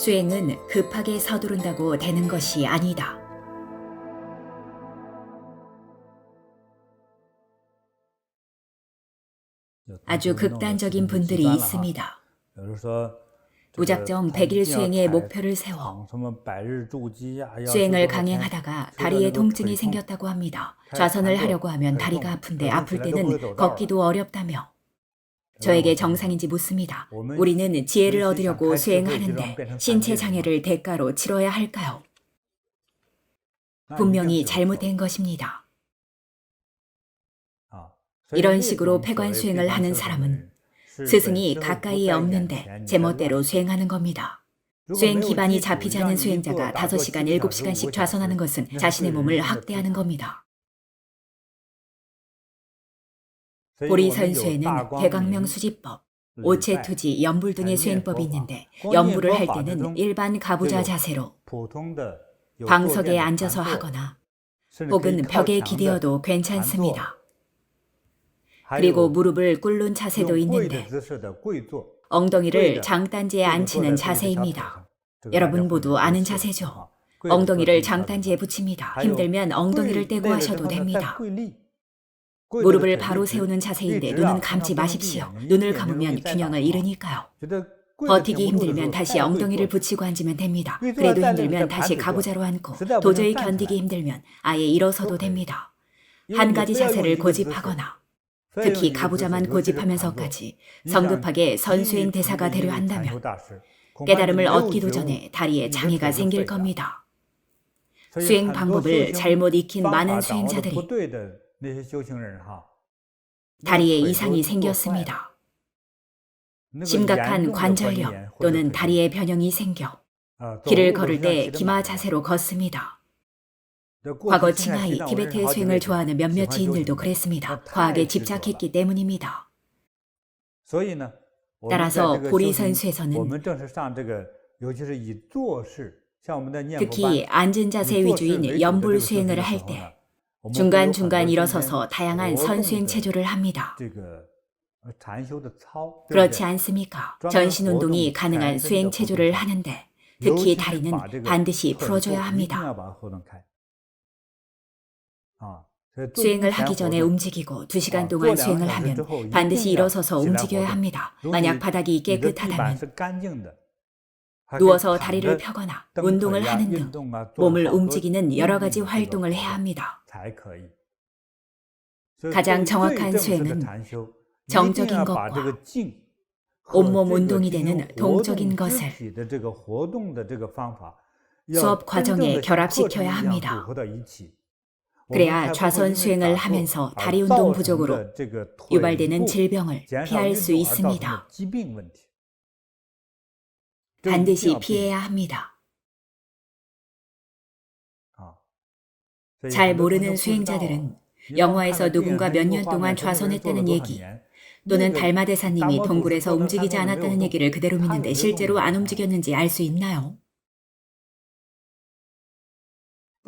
수행은 급하게 서두른다고 되는 것이 아니다. 아주 극단적인 분들이 있습니다. 무작정 100일 수행의 목표를 세워 수행을 강행하다가 다리에 통증이 생겼다고 합니다. 좌선을 하려고 하면 다리가 아픈데 아플 때는 걷기도 어렵다며 저에게 정상인지 묻습니다. 우리는 지혜를 얻으려고 수행하는데 신체 장애를 대가로 치러야 할까요? 분명히 잘못된 것입니다. 이런 식으로 폐관 수행을 하는 사람은 스승이 가까이에 없는데 제멋대로 수행하는 겁니다. 수행 기반이 잡히지 않은 수행자가 5시간, 7시간씩 좌선하는 것은 자신의 몸을 학대하는 겁니다. 보리선수에는 대광명수지법, 오체투지, 연불 등의 수행법이 있는데 연불을 할 때는 일반 가부좌 자세로 방석에 앉아서 하거나 혹은 벽에 기대어도 괜찮습니다. 그리고 무릎을 꿇는 자세도 있는데 엉덩이를 장단지에 앉히는 자세입니다. 여러분 모두 아는 자세죠? 엉덩이를 장단지에 붙입니다. 힘들면 엉덩이를 떼고 하셔도 됩니다. 무릎을 바로 세우는 자세인데 눈은 감지 마십시오. 눈을 감으면 균형을 잃으니까요. 버티기 힘들면 다시 엉덩이를 붙이고 앉으면 됩니다. 그래도 힘들면 다시 가부좌로 앉고 도저히 견디기 힘들면 아예 일어서도 됩니다. 한 가지 자세를 고집하거나 특히 가부좌만 고집하면서까지 성급하게 선수행 대사가 되려 한다면 깨달음을 얻기도 전에 다리에 장애가 생길 겁니다. 수행 방법을 잘못 익힌 많은 수행자들이 다리에 이상이 생겼습니다. 심각한 관절염 또는 다리에 변형이 생겨 길을 걸을 때 기마 자세로 걷습니다. 과거 칭하이, 티베트의 수행을 좋아하는 몇몇 지인들도 그랬습니다. 과학에 집착했기 때문입니다. 따라서 보리선수에서는 특히 앉은 자세 위주인 연불 수행을 할 때 중간중간 일어서서 다양한 선수행 체조를 합니다. 그렇지 않습니까? 전신운동이 가능한 수행 체조를 하는데 특히 다리는 반드시 풀어줘야 합니다. 수행을 하기 전에 움직이고 2시간 동안 수행을 하면 반드시 일어서서 움직여야 합니다. 만약 바닥이 깨끗하다면 누워서 다리를 펴거나 운동을 하는 등 몸을 움직이는 여러 가지 활동을 해야 합니다. 가장 정확한 수행은 정적인 것과 온몸 운동이 되는 동적인 것을 수업 과정에 결합시켜야 합니다. 그래야 좌선 수행을 하면서 다리 운동 부족으로 유발되는 질병을 피할 수 있습니다. 반드시 피해야 합니다. 잘 모르는 수행자들은 영화에서 누군가 몇 년 동안 좌선했다는 얘기 또는 달마대사님이 동굴에서 움직이지 않았다는 얘기를 그대로 믿는데 실제로 안 움직였는지 알 수 있나요?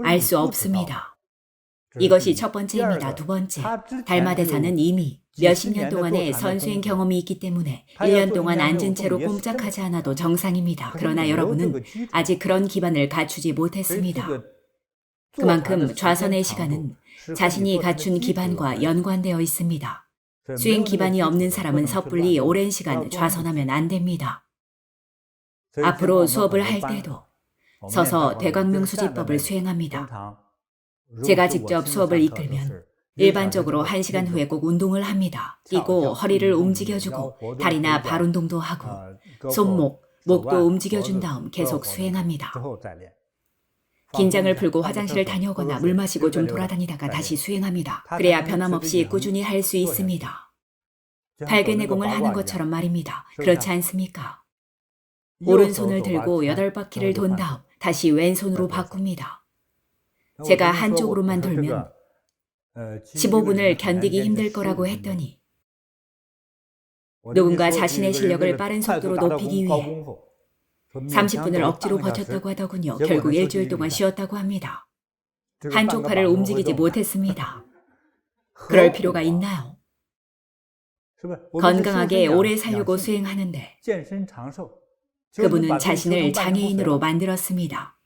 알 수 없습니다. 이것이 첫 번째입니다. 두 번째, 달마대사는 이미 몇십 년 동안의 선수행 경험이 있기 때문에 1년 동안 앉은 채로 꼼짝하지 않아도 정상입니다. 그러나 여러분은 아직 그런 기반을 갖추지 못했습니다. 그만큼 좌선의 시간은 자신이 갖춘 기반과 연관되어 있습니다. 수행 기반이 없는 사람은 섣불리 오랜 시간 좌선하면 안 됩니다. 앞으로 수업을 할 때도 서서 대광명수지법을 수행합니다. 제가 직접 수업을 이끌면 일반적으로 1시간 후에 꼭 운동을 합니다. 뛰고 허리를 움직여주고 다리나 발 운동도 하고 손목, 목도 움직여준 다음 계속 수행합니다. 긴장을 풀고 화장실을 다녀오거나 물 마시고 좀 돌아다니다가 다시 수행합니다. 그래야 변함없이 꾸준히 할 수 있습니다. 팔괘내공을 하는 것처럼 말입니다. 그렇지 않습니까? 오른손을 들고 8바퀴를 돈 다음 다시 왼손으로 바꿉니다. 제가 한쪽으로만 돌면 15분을 견디기 힘들 거라고 했더니 누군가 자신의 실력을 빠른 속도로 높이기 위해 30분을 억지로 버텼다고 하더군요. 결국 일주일 동안 쉬었다고 합니다. 한쪽 팔을 움직이지 못했습니다. 그럴 필요가 있나요? 건강하게 오래 살려고 수행하는데 그분은 자신을 장애인으로 만들었습니다.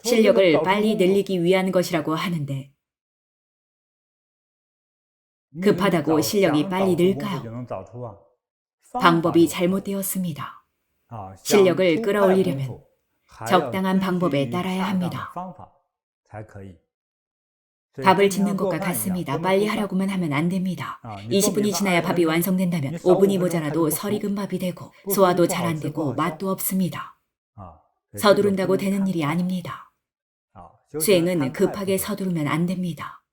실력을 빨리 늘리기 위한 것이라고 하는데 급하다고 실력이 빨리 늘까요? 방법이 잘못되었습니다. 실력을 끌어올리려면 적당한 방법에 따라야 합니다. 밥을 짓는 것과 같습니다. 빨리 하려고만 하면 안 됩니다. 20분이 지나야 밥이 완성된다면 5분이 모자라도 설익은 밥이 되고 소화도 잘 안 되고 맛도 없습니다. 서두른다고 되는 일이 아닙니다. 수행은 급하게 서두르면 안 됩니다.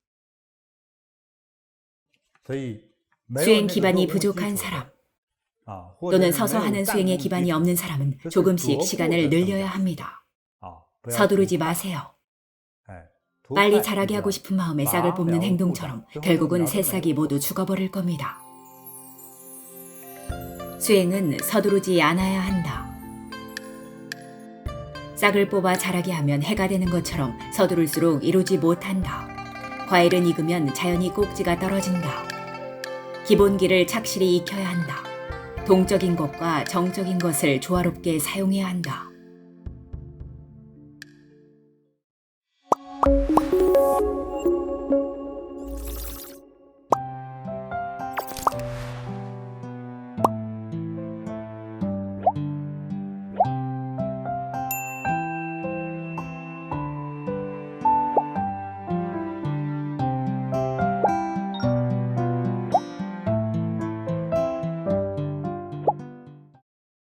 수행 기반이 부족한 사람 또는 서서 하는 수행의 기반이 없는 사람은 조금씩 시간을 늘려야 합니다. 서두르지 마세요. 빨리 자라게 하고 싶은 마음에 싹을 뽑는 행동처럼 결국은 새싹이 모두 죽어버릴 겁니다. 수행은 서두르지 않아야 한다. 싹을 뽑아 자라게 하면 해가 되는 것처럼 서두를수록 이루지 못한다. 과일은 익으면 자연히 꼭지가 떨어진다. 기본기를 착실히 익혀야 한다. 동적인 것과 정적인 것을 조화롭게 사용해야 한다.